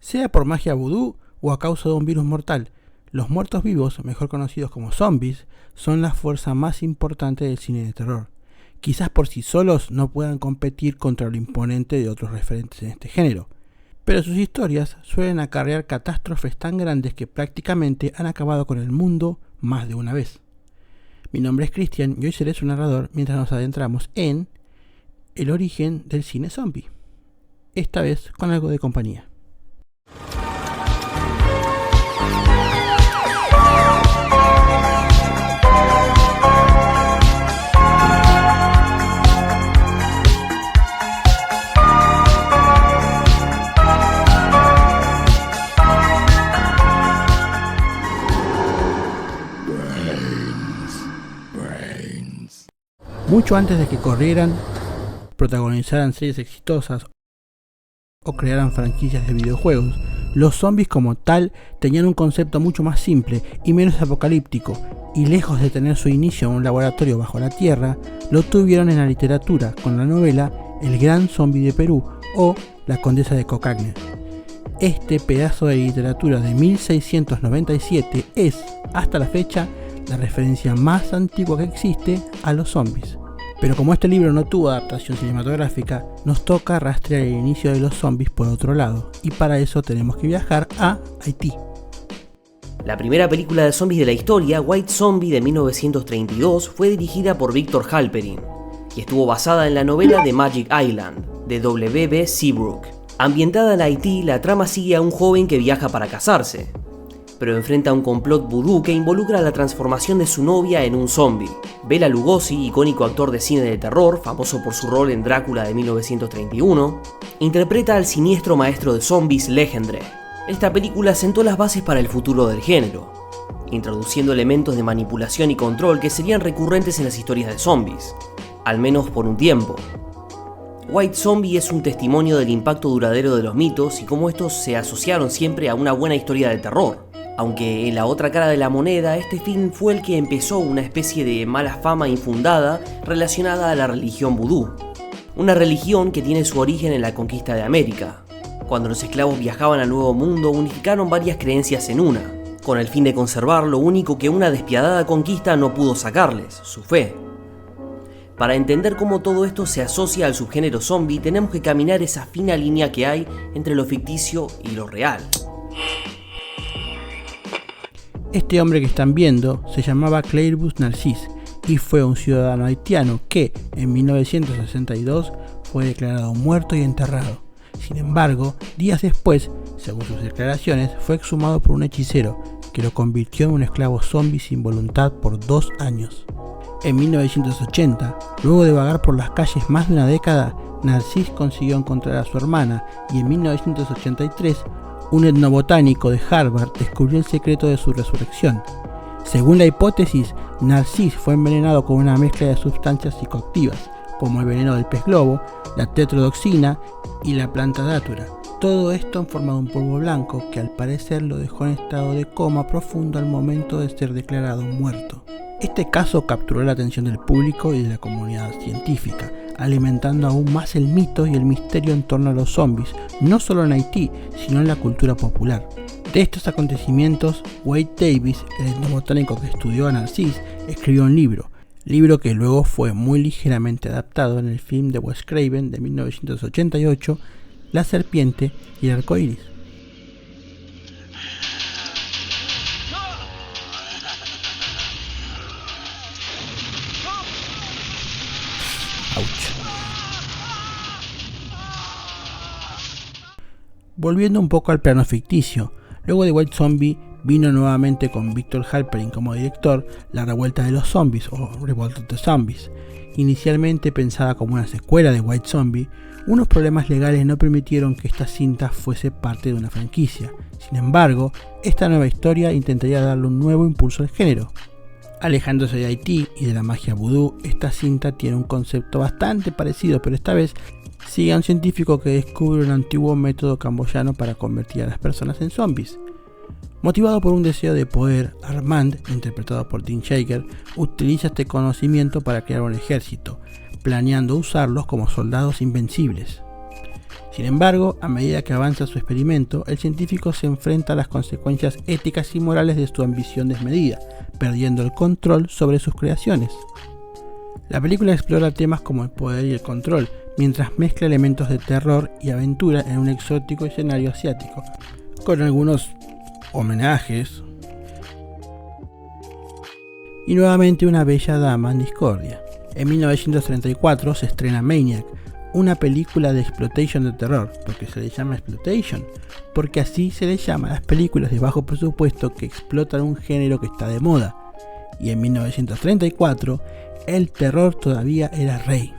Sea por magia vudú o a causa de un virus mortal, los muertos vivos, mejor conocidos como zombies, son la fuerza más importante del cine de terror. Quizás por sí solos no puedan competir contra lo imponente de otros referentes en este género, pero sus historias suelen acarrear catástrofes tan grandes que prácticamente han acabado con el mundo más de una vez. Mi nombre es Cristian y hoy seré su narrador mientras nos adentramos en el origen del cine zombie, esta vez con algo de compañía. Mucho antes de que corrieran, protagonizaran series exitosas o crearan franquicias de videojuegos, los zombies como tal tenían un concepto mucho más simple y menos apocalíptico, y lejos de tener su inicio en un laboratorio bajo la tierra, lo tuvieron en la literatura con la novela El Gran Zombie de Perú o La Condesa de Cocagne. Este pedazo de literatura de 1697 es, hasta la fecha, la referencia más antigua que existe a los zombies. Pero como este libro no tuvo adaptación cinematográfica, nos toca rastrear el inicio de los zombies por otro lado, y para eso tenemos que viajar a Haití. La primera película de zombies de la historia, White Zombie de 1932, fue dirigida por Victor Halperin y estuvo basada en la novela The Magic Island de W.B. Seabrook. Ambientada en Haití, la trama sigue a un joven que viaja para casarse, pero enfrenta un complot vudú que involucra la transformación de su novia en un zombie. Bela Lugosi, icónico actor de cine de terror, famoso por su rol en Drácula de 1931, interpreta al siniestro maestro de zombies Legendre. Esta película sentó las bases para el futuro del género, introduciendo elementos de manipulación y control que serían recurrentes en las historias de zombies, al menos por un tiempo. White Zombie es un testimonio del impacto duradero de los mitos y cómo estos se asociaron siempre a una buena historia de terror. Aunque en la otra cara de la moneda, este film fue el que empezó una especie de mala fama infundada relacionada a la religión vudú. Una religión que tiene su origen en la conquista de América. Cuando los esclavos viajaban al Nuevo Mundo, unificaron varias creencias en una, con el fin de conservar lo único que una despiadada conquista no pudo sacarles, su fe. Para entender cómo todo esto se asocia al subgénero zombie, tenemos que caminar esa fina línea que hay entre lo ficticio y lo real. Este hombre que están viendo se llamaba Clairvaux Narcisse y fue un ciudadano haitiano que en 1962 fue declarado muerto y enterrado. Sin embargo, días después, según sus declaraciones, fue exhumado por un hechicero que lo convirtió en un esclavo zombie sin voluntad por 2 años. En 1980, luego de vagar por las calles más de una década, Narcisse consiguió encontrar a su hermana y en 1983 un etnobotánico de Harvard descubrió el secreto de su resurrección. Según la hipótesis, Narcisse fue envenenado con una mezcla de sustancias psicoactivas, como el veneno del pez globo, la tetrodoxina y la planta datura. Todo esto en forma de un polvo blanco que al parecer lo dejó en estado de coma profundo al momento de ser declarado muerto. Este caso capturó la atención del público y de la comunidad científica, alimentando aún más el mito y el misterio en torno a los zombies, no solo en Haití, sino en la cultura popular. De estos acontecimientos, Wade Davis, el etnobotánico que estudió a Narcisse, escribió un libro que luego fue muy ligeramente adaptado en el film de Wes Craven de 1988, La serpiente y el arco iris. Volviendo un poco al plano ficticio, luego de White Zombie vino nuevamente con Victor Halperin como director La Revuelta de los Zombies o Revolt of the Zombies. Inicialmente pensada como una secuela de White Zombie, unos problemas legales no permitieron que esta cinta fuese parte de una franquicia. Sin embargo, esta nueva historia intentaría darle un nuevo impulso al género. Alejándose de Haití y de la magia vudú, esta cinta tiene un concepto bastante parecido, pero esta vez sigue a un científico que descubre un antiguo método camboyano para convertir a las personas en zombies. Motivado por un deseo de poder, Armand, interpretado por Dean Shaker, utiliza este conocimiento para crear un ejército, planeando usarlos como soldados invencibles. Sin embargo, a medida que avanza su experimento, el científico se enfrenta a las consecuencias éticas y morales de su ambición desmedida, perdiendo el control sobre sus creaciones. La película explora temas como el poder y el control, mientras mezcla elementos de terror y aventura en un exótico escenario asiático, con algunos homenajes y nuevamente una bella dama en discordia. En 1934 se estrena Maniac, una película de exploitation de terror. ¿Por qué se le llama exploitation? Porque así se le llama a las películas de bajo presupuesto que explotan un género que está de moda. Y en 1934 el terror todavía era rey.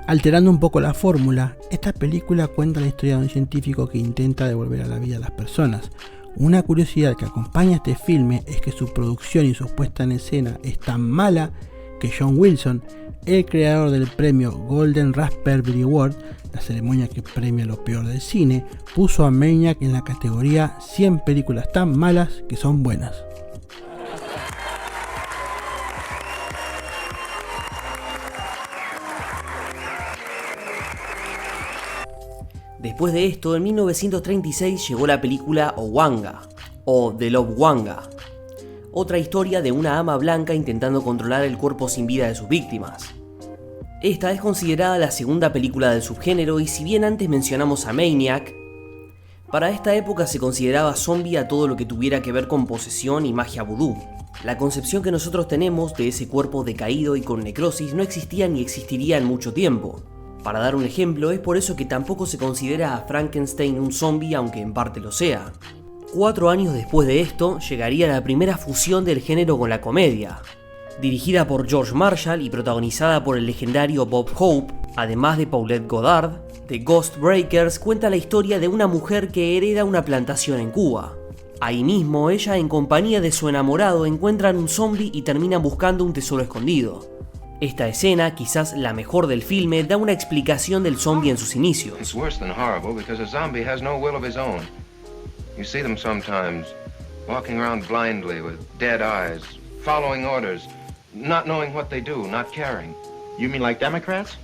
Alterando un poco la fórmula, esta película cuenta la historia de un científico que intenta devolver a la vida a las personas. Una curiosidad que acompaña a este filme es que su producción y su puesta en escena es tan mala que John Wilson, el creador del premio Golden Raspberry Award, la ceremonia que premia lo peor del cine, puso a Maniac en la categoría 100 películas tan malas que son buenas. Después de esto, en 1936 llegó la película Owanga, o The Love Wanga, otra historia de una ama blanca intentando controlar el cuerpo sin vida de sus víctimas. Esta es considerada la segunda película del subgénero y si bien antes mencionamos a Maniac, para esta época se consideraba zombie a todo lo que tuviera que ver con posesión y magia vudú. La concepción que nosotros tenemos de ese cuerpo decaído y con necrosis no existía ni existiría en mucho tiempo. Para dar un ejemplo, es por eso que tampoco se considera a Frankenstein un zombie, aunque en parte lo sea. 4 años después de esto, llegaría la primera fusión del género con la comedia. Dirigida por George Marshall y protagonizada por el legendario Bob Hope, además de Paulette Goddard, The Ghost Breakers cuenta la historia de una mujer que hereda una plantación en Cuba. Ahí mismo, ella en compañía de su enamorado encuentran un zombie y terminan buscando un tesoro escondido. Esta escena, quizás la mejor del filme, da una explicación del zombie en sus inicios. It's worse than horrible because a zombie has no will of his own. You see them sometimes walking around blindly with dead eyes, following orders, not knowing what they do, not caring. You mean like Democrats?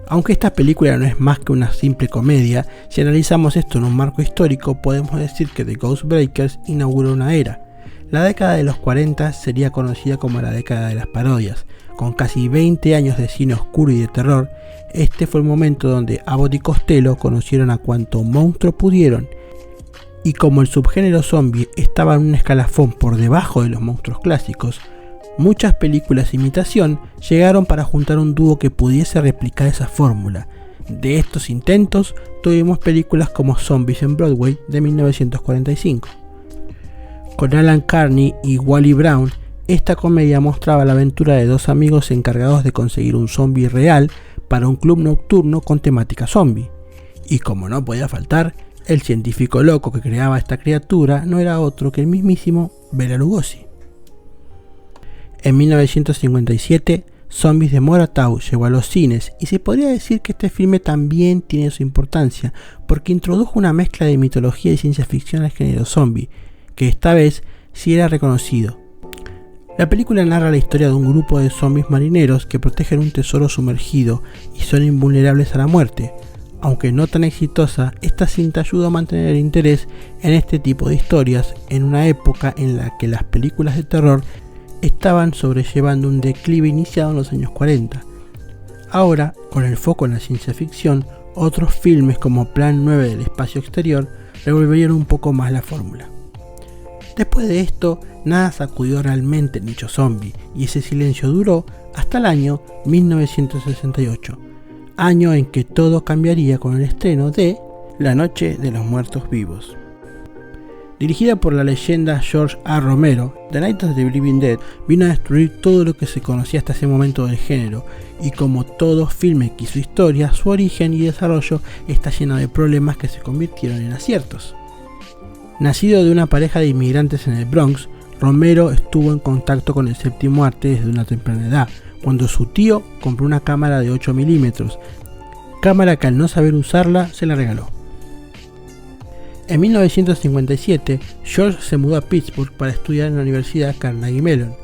Aunque esta película no es más que una simple comedia, si analizamos esto en un marco histórico, podemos decir que The Ghost Breakers inauguró una era. La década de los 40 sería conocida como la década de las parodias. Con casi 20 años de cine oscuro y de terror, este fue el momento donde Abbott y Costello conocieron a cuanto monstruo pudieron, y como el subgénero zombie estaba en un escalafón por debajo de los monstruos clásicos, muchas películas de imitación llegaron para juntar un dúo que pudiese replicar esa fórmula. De estos intentos tuvimos películas como Zombies en Broadway de 1945. Con Alan Carney y Wally Brown, esta comedia mostraba la aventura de dos amigos encargados de conseguir un zombie real para un club nocturno con temática zombie. Y como no podía faltar, el científico loco que creaba esta criatura no era otro que el mismísimo Bela Lugosi. En 1957, Zombies de Moratau llegó a los cines y se podría decir que este filme también tiene su importancia porque introdujo una mezcla de mitología y ciencia ficción al género zombie, que esta vez sí era reconocido. La película narra la historia de un grupo de zombies marineros que protegen un tesoro sumergido y son invulnerables a la muerte. Aunque no tan exitosa, esta cinta ayuda a mantener el interés en este tipo de historias en una época en la que las películas de terror estaban sobrellevando un declive iniciado en los años 40. Ahora, con el foco en la ciencia ficción, otros filmes como Plan 9 del espacio exterior revolverían un poco más la fórmula. Después de esto, nada sacudió realmente el nicho zombie y ese silencio duró hasta el año 1968, año en que todo cambiaría con el estreno de La Noche de los Muertos Vivos. Dirigida por la leyenda George A. Romero, The Night of the Living Dead vino a destruir todo lo que se conocía hasta ese momento del género, y como todo filme que hizo historia, su origen y desarrollo está lleno de problemas que se convirtieron en aciertos. Nacido de una pareja de inmigrantes en el Bronx, Romero estuvo en contacto con el séptimo arte desde una temprana edad, cuando su tío compró una cámara de 8 milímetros, cámara que al no saber usarla se la regaló. En 1957, George se mudó a Pittsburgh para estudiar en la Universidad Carnegie Mellon.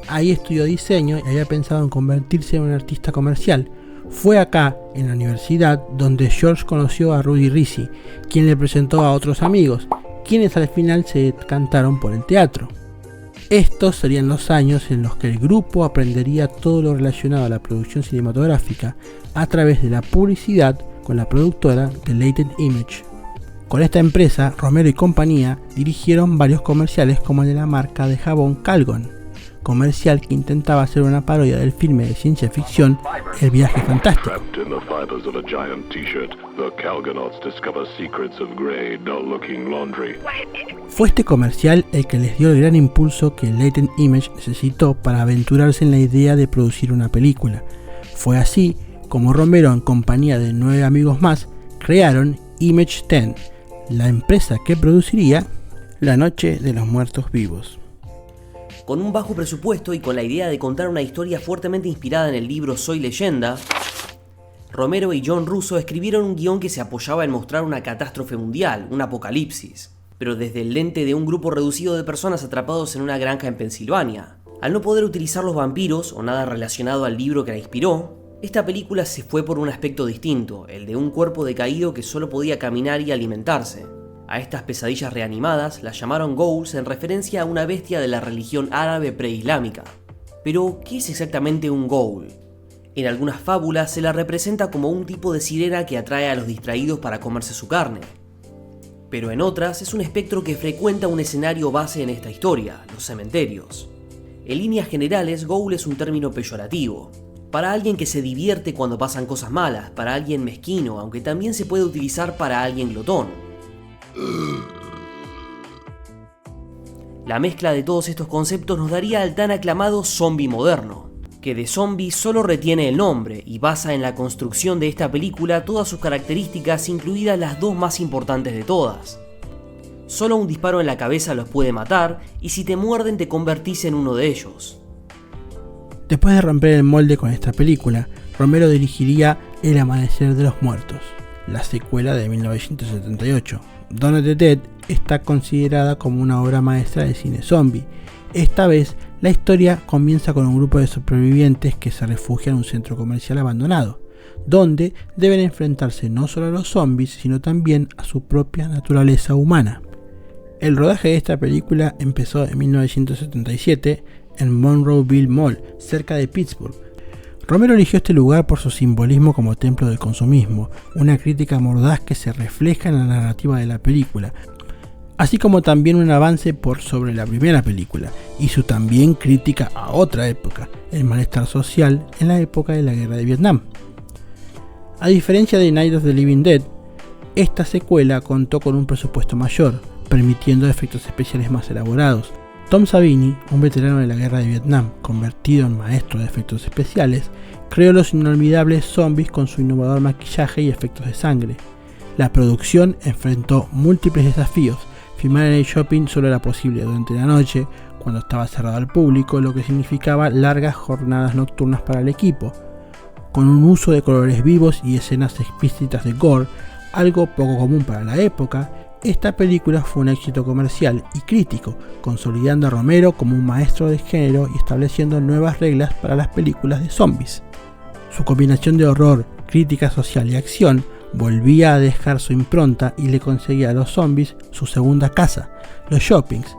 Ahí estudió diseño y había pensado en convertirse en un artista comercial. Fue acá, en la universidad, donde George conoció a Rudy Rizzi, quien le presentó a otros amigos, quienes al final se decantaron por el teatro. Estos serían los años en los que el grupo aprendería todo lo relacionado a la producción cinematográfica a través de la publicidad con la productora de Latent Image. Con esta empresa, Romero y compañía dirigieron varios comerciales como el de la marca de jabón Calgon, comercial que intentaba hacer una parodia del filme de ciencia ficción El viaje fantástico. Fue este comercial el que les dio el gran impulso que Latent Image necesitó para aventurarse en la idea de producir una película. Fue así como Romero, en compañía de 9 amigos más, crearon Image 10, la empresa que produciría La Noche de los Muertos Vivos. Con un bajo presupuesto y con la idea de contar una historia fuertemente inspirada en el libro Soy Leyenda, Romero y John Russo escribieron un guión que se apoyaba en mostrar una catástrofe mundial, un apocalipsis, pero desde el lente de un grupo reducido de personas atrapados en una granja en Pensilvania. Al no poder utilizar los vampiros o nada relacionado al libro que la inspiró, esta película se fue por un aspecto distinto, el de un cuerpo decaído que solo podía caminar y alimentarse. A estas pesadillas reanimadas las llamaron ghouls en referencia a una bestia de la religión árabe preislámica. Pero, ¿qué es exactamente un ghoul? En algunas fábulas se la representa como un tipo de sirena que atrae a los distraídos para comerse su carne. Pero en otras es un espectro que frecuenta un escenario base en esta historia, los cementerios. En líneas generales, ghoul es un término peyorativo. Para alguien que se divierte cuando pasan cosas malas, para alguien mezquino, aunque también se puede utilizar para alguien glotón. La mezcla de todos estos conceptos nos daría al tan aclamado zombie moderno, que de zombie solo retiene el nombre y basa en la construcción de esta película todas sus características, incluidas las dos más importantes de todas. Solo un disparo en la cabeza los puede matar y si te muerden te convertís en uno de ellos. Después de romper el molde con esta película, Romero dirigiría El Amanecer de los Muertos, la secuela de 1978. Dawn of the Dead está considerada como una obra maestra del cine zombie. Esta vez, la historia comienza con un grupo de supervivientes que se refugian en un centro comercial abandonado, donde deben enfrentarse no solo a los zombies, sino también a su propia naturaleza humana. El rodaje de esta película empezó en 1977 en Monroeville Mall, cerca de Pittsburgh. Romero eligió este lugar por su simbolismo como templo del consumismo, una crítica mordaz que se refleja en la narrativa de la película, así como también un avance por sobre la primera película, y su también crítica a otra época, el malestar social en la época de la guerra de Vietnam. A diferencia de Night of the Living Dead, esta secuela contó con un presupuesto mayor, permitiendo efectos especiales más elaborados. Tom Savini, un veterano de la guerra de Vietnam, convertido en maestro de efectos especiales, creó los inolvidables zombies con su innovador maquillaje y efectos de sangre. La producción enfrentó múltiples desafíos. Filmar en el shopping solo era posible durante la noche, cuando estaba cerrado al público, lo que significaba largas jornadas nocturnas para el equipo, con un uso de colores vivos y escenas explícitas de gore, algo poco común para la época. Esta película fue un éxito comercial y crítico, consolidando a Romero como un maestro del género y estableciendo nuevas reglas para las películas de zombies. Su combinación de horror, crítica social y acción volvía a dejar su impronta y le conseguía a los zombies su segunda casa, los shoppings.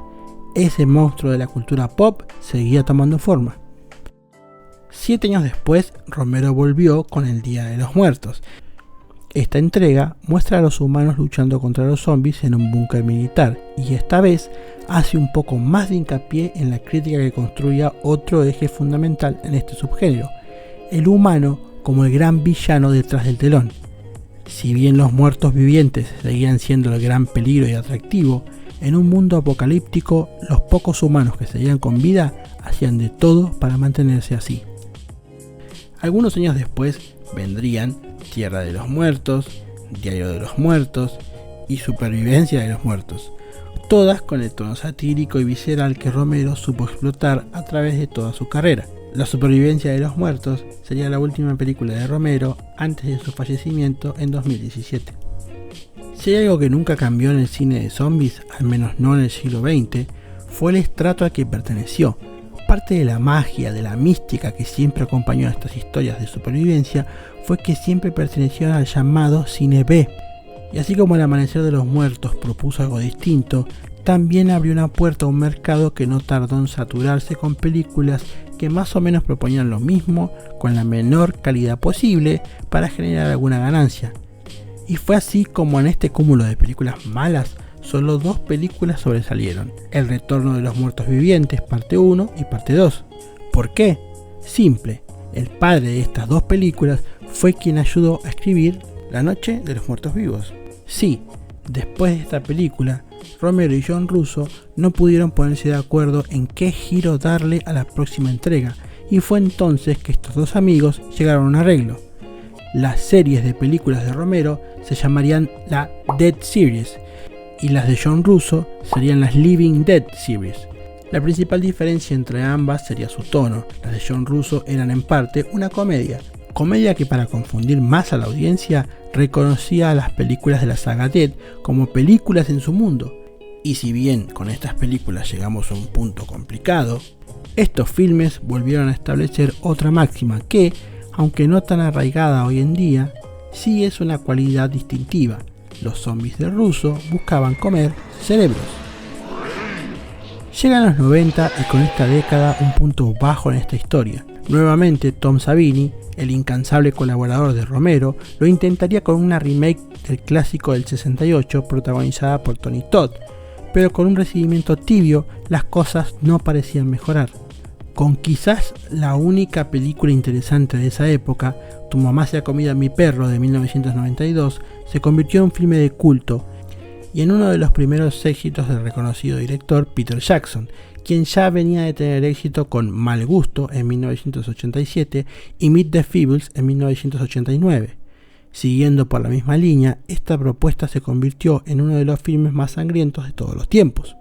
Ese monstruo de la cultura pop seguía tomando forma. 7 años después, Romero volvió con El Día de los Muertos. Esta entrega muestra a los humanos luchando contra los zombies en un búnker militar, y esta vez hace un poco más de hincapié en la crítica que construía otro eje fundamental en este subgénero, el humano como el gran villano detrás del telón. Si bien los muertos vivientes seguían siendo el gran peligro y atractivo, en un mundo apocalíptico los pocos humanos que seguían con vida hacían de todo para mantenerse así. Algunos años después vendrían Tierra de los Muertos, Diario de los Muertos y Supervivencia de los Muertos, todas con el tono satírico y visceral que Romero supo explotar a través de toda su carrera. La Supervivencia de los Muertos sería la última película de Romero antes de su fallecimiento en 2017. Si hay algo que nunca cambió en el cine de zombies, al menos no en el siglo XX, fue el estrato al que perteneció. Parte de la magia, de la mística que siempre acompañó a estas historias de supervivencia fue que siempre pertenecieron al llamado cine B. Y así como El Amanecer de los Muertos propuso algo distinto, también abrió una puerta a un mercado que no tardó en saturarse con películas que más o menos proponían lo mismo con la menor calidad posible para generar alguna ganancia. Y fue así como en este cúmulo de películas malas, solo 2 películas sobresalieron: El Retorno de los Muertos Vivientes, parte 1 y parte 2. ¿Por qué? Simple, el padre de estas 2 películas fue quien ayudó a escribir La Noche de los Muertos Vivos. Sí, después de esta película, Romero y John Russo no pudieron ponerse de acuerdo en qué giro darle a la próxima entrega, y fue entonces que estos 2 amigos llegaron a un arreglo. Las series de películas de Romero se llamarían la Dead Series, y las de John Russo serían las Living Dead Series. La principal diferencia entre ambas sería su tono. Las de John Russo eran en parte una comedia que, para confundir más a la audiencia, reconocía a las películas de la saga Dead como películas en su mundo. Y si bien con estas películas llegamos a un punto complicado, estos filmes volvieron a establecer otra máxima que, aunque no tan arraigada hoy en día, sí es una cualidad distintiva: los zombies de Russo buscaban comer cerebros. Llegan los 90 y con esta década un punto bajo en esta historia. Nuevamente Tom Savini, el incansable colaborador de Romero, lo intentaría con una remake del clásico del 68 protagonizada por Tony Todd, pero con un recibimiento tibio las cosas no parecían mejorar. Con quizás la única película interesante de esa época, Tu mamá se ha comido a mi perro, de 1992, se convirtió en un filme de culto y en uno de los primeros éxitos del reconocido director Peter Jackson, quien ya venía de tener éxito con Mal Gusto en 1987 y Meet the Feebles en 1989. Siguiendo por la misma línea, esta propuesta se convirtió en uno de los filmes más sangrientos de todos los tiempos.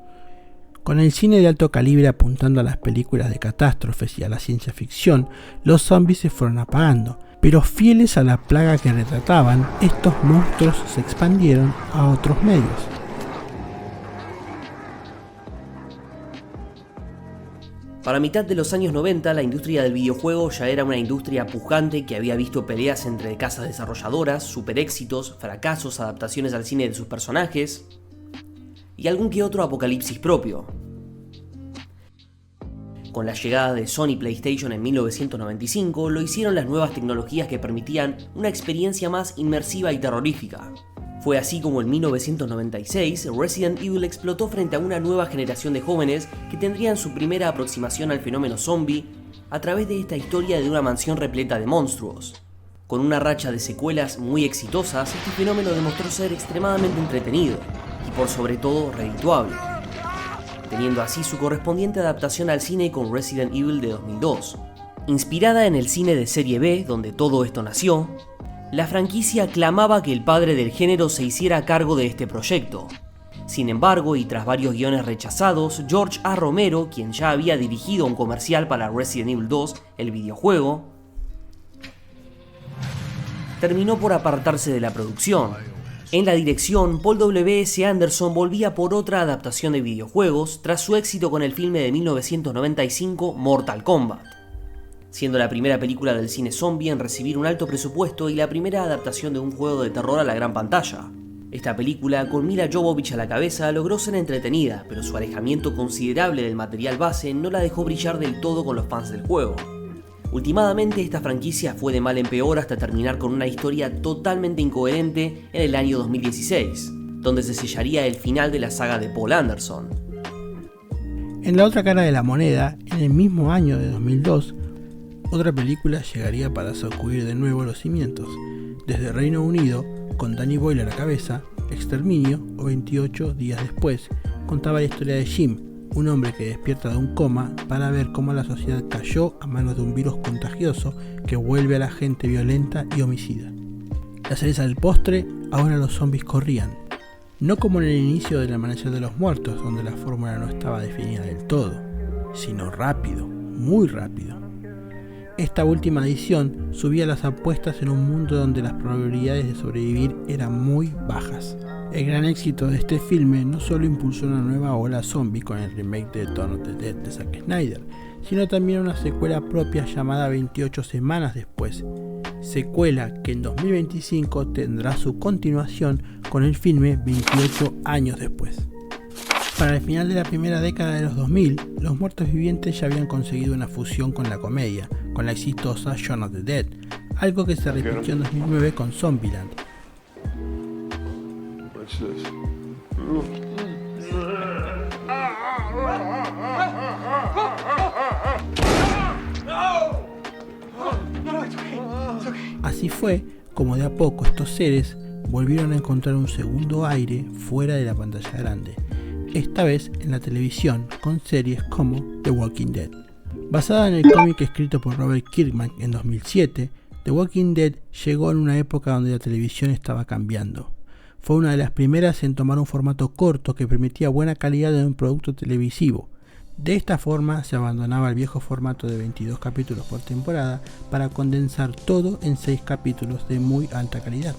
Con el cine de alto calibre apuntando a las películas de catástrofes y a la ciencia ficción, los zombies se fueron apagando, pero fieles a la plaga que retrataban, estos monstruos se expandieron a otros medios. Para mitad de los años 90, la industria del videojuego ya era una industria pujante que había visto peleas entre casas desarrolladoras, super éxitos, fracasos, adaptaciones al cine de sus personajes y algún que otro apocalipsis propio. Con la llegada de Sony PlayStation en 1995, lo hicieron las nuevas tecnologías que permitían una experiencia más inmersiva y terrorífica. Fue así como en 1996 Resident Evil explotó frente a una nueva generación de jóvenes que tendrían su primera aproximación al fenómeno zombie a través de esta historia de una mansión repleta de monstruos. Con una racha de secuelas muy exitosas, este fenómeno demostró ser extremadamente entretenido y por sobre todo redituable, teniendo así su correspondiente adaptación al cine con Resident Evil de 2002. Inspirada en el cine de serie B, donde todo esto nació, la franquicia clamaba que el padre del género se hiciera cargo de este proyecto. Sin embargo, y tras varios guiones rechazados, George A. Romero, quien ya había dirigido un comercial para Resident Evil 2, el videojuego, terminó por apartarse de la producción. En la dirección, Paul W.S. Anderson volvía por otra adaptación de videojuegos tras su éxito con el filme de 1995 Mortal Kombat, siendo la primera película del cine zombie en recibir un alto presupuesto y la primera adaptación de un juego de terror a la gran pantalla. Esta película, con Mila Jovovich a la cabeza, logró ser entretenida, pero su alejamiento considerable del material base no la dejó brillar del todo con los fans del juego. Últimamente, esta franquicia fue de mal en peor hasta terminar con una historia totalmente incoherente en el año 2016, donde se sellaría el final de la saga de Paul Anderson. En la otra cara de la moneda, en el mismo año de 2002, otra película llegaría para sacudir de nuevo los cimientos. Desde Reino Unido, con Danny Boyle a la cabeza, Exterminio, o 28 días después, contaba la historia de Jim, un hombre que despierta de un coma para ver cómo la sociedad cayó a manos de un virus contagioso que vuelve a la gente violenta y homicida. La cereza del postre, ahora los zombies corrían. No como en el inicio del Amanecer de los Muertos, donde la fórmula no estaba definida del todo, sino rápido, muy rápido. Esta última edición subía las apuestas en un mundo donde las probabilidades de sobrevivir eran muy bajas. El gran éxito de este filme no solo impulsó una nueva ola zombie con el remake de Dawn of the Dead de Zack Snyder, sino también una secuela propia llamada 28 semanas después, secuela que en 2025 tendrá su continuación con el filme 28 años después. Para el final de la primera década de los 2000, los muertos vivientes ya habían conseguido una fusión con la comedia, con la exitosa Shaun of the Dead, algo que se repitió en 2009 con Zombieland. Así fue como de a poco estos seres volvieron a encontrar un segundo aire fuera de la pantalla grande, esta vez en la televisión con series como The Walking Dead. Basada en el cómic escrito por Robert Kirkman en 2007, The Walking Dead llegó en una época donde la televisión estaba cambiando. Fue una de las primeras en tomar un formato corto que permitía buena calidad en un producto televisivo. De esta forma se abandonaba el viejo formato de 22 capítulos por temporada para condensar todo en 6 capítulos de muy alta calidad,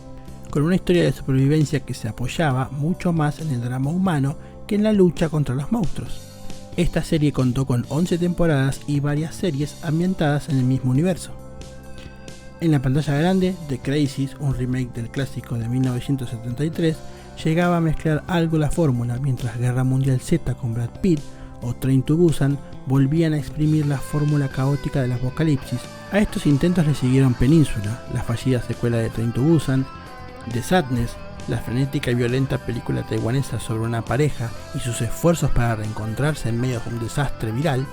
con una historia de supervivencia que se apoyaba mucho más en el drama humano que en la lucha contra los monstruos. Esta serie contó con 11 temporadas y varias series ambientadas en el mismo universo. En la pantalla grande, The Crazies, un remake del clásico de 1973, llegaba a mezclar algo la fórmula, mientras Guerra Mundial Z con Brad Pitt o Train to Busan volvían a exprimir la fórmula caótica del apocalipsis. A estos intentos le siguieron Península, la fallida secuela de Train to Busan, The Sadness, la frenética y violenta película taiwanesa sobre una pareja y sus esfuerzos para reencontrarse en medio de un desastre viral,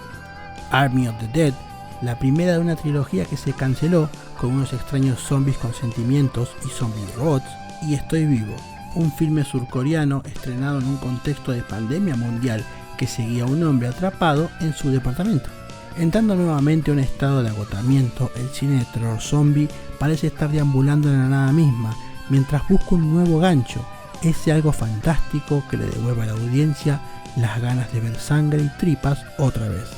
Army of the Dead, la primera de una trilogía que se canceló con unos extraños zombies con sentimientos y zombies robots, y Estoy Vivo, un filme surcoreano estrenado en un contexto de pandemia mundial que seguía a un hombre atrapado en su departamento. Entrando nuevamente a un estado de agotamiento, el cine de terror zombie parece estar deambulando en la nada misma, mientras busca un nuevo gancho, ese algo fantástico que le devuelva a la audiencia las ganas de ver sangre y tripas otra vez.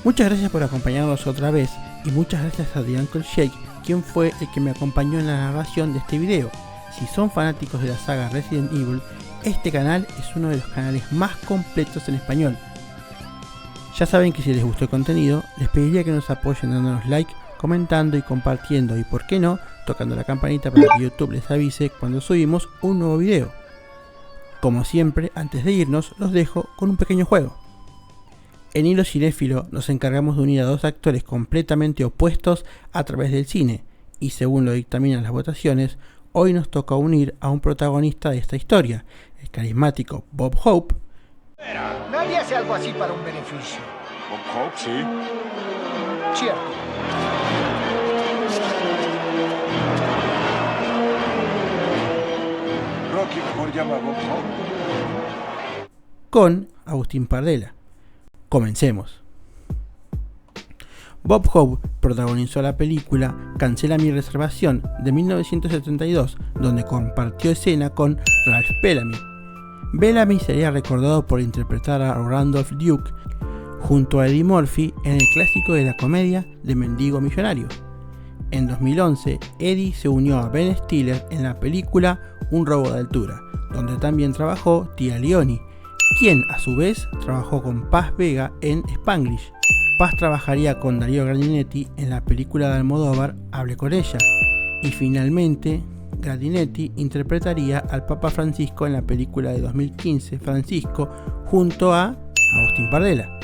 Muchas gracias por acompañarnos otra vez y muchas gracias a The Uncle Shake, quien fue el que me acompañó en la narración de este video. Si son fanáticos de la saga Resident Evil, este canal es uno de los canales más completos en español. Ya saben que si les gustó el contenido, les pediría que nos apoyen dándonos like, comentando y compartiendo, y por qué no, tocando la campanita para que YouTube les avise cuando subimos un nuevo video. Como siempre, antes de irnos, los dejo con un pequeño juego. En Hilo Cinéfilo nos encargamos de unir a dos actores completamente opuestos a través del cine, y según lo dictaminan las votaciones, hoy nos toca unir a un protagonista de esta historia, el carismático Bob Hope. Nadie hace algo así para un beneficio. Bob Hope, sí. Cierto. Rocky mejor llama a Bob Hope. Con Agustín Pardela. Comencemos. Bob Hope protagonizó la película Cancela mi reservación de 1972, donde compartió escena con Ralph Bellamy. Bellamy sería recordado por interpretar a Randolph Duke junto a Eddie Murphy en el clásico de la comedia de Mendigo Millonario. En 2011, Eddie se unió a Ben Stiller en la película Un robo de altura, donde también trabajó Tia Leoni, quien a su vez trabajó con Paz Vega en Spanglish. Paz trabajaría con Darío Grandinetti en la película de Almodóvar Hable con ella, y finalmente Grandinetti interpretaría al Papa Francisco en la película de 2015 Francisco junto a Agustín Pardela.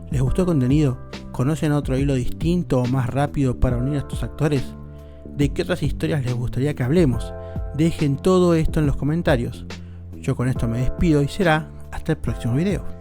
¿Les gustó el contenido? ¿Conocen otro hilo distinto o más rápido para unir a estos actores? ¿De qué otras historias les gustaría que hablemos? Dejen todo esto en los comentarios. Yo con esto me despido y será hasta el próximo video.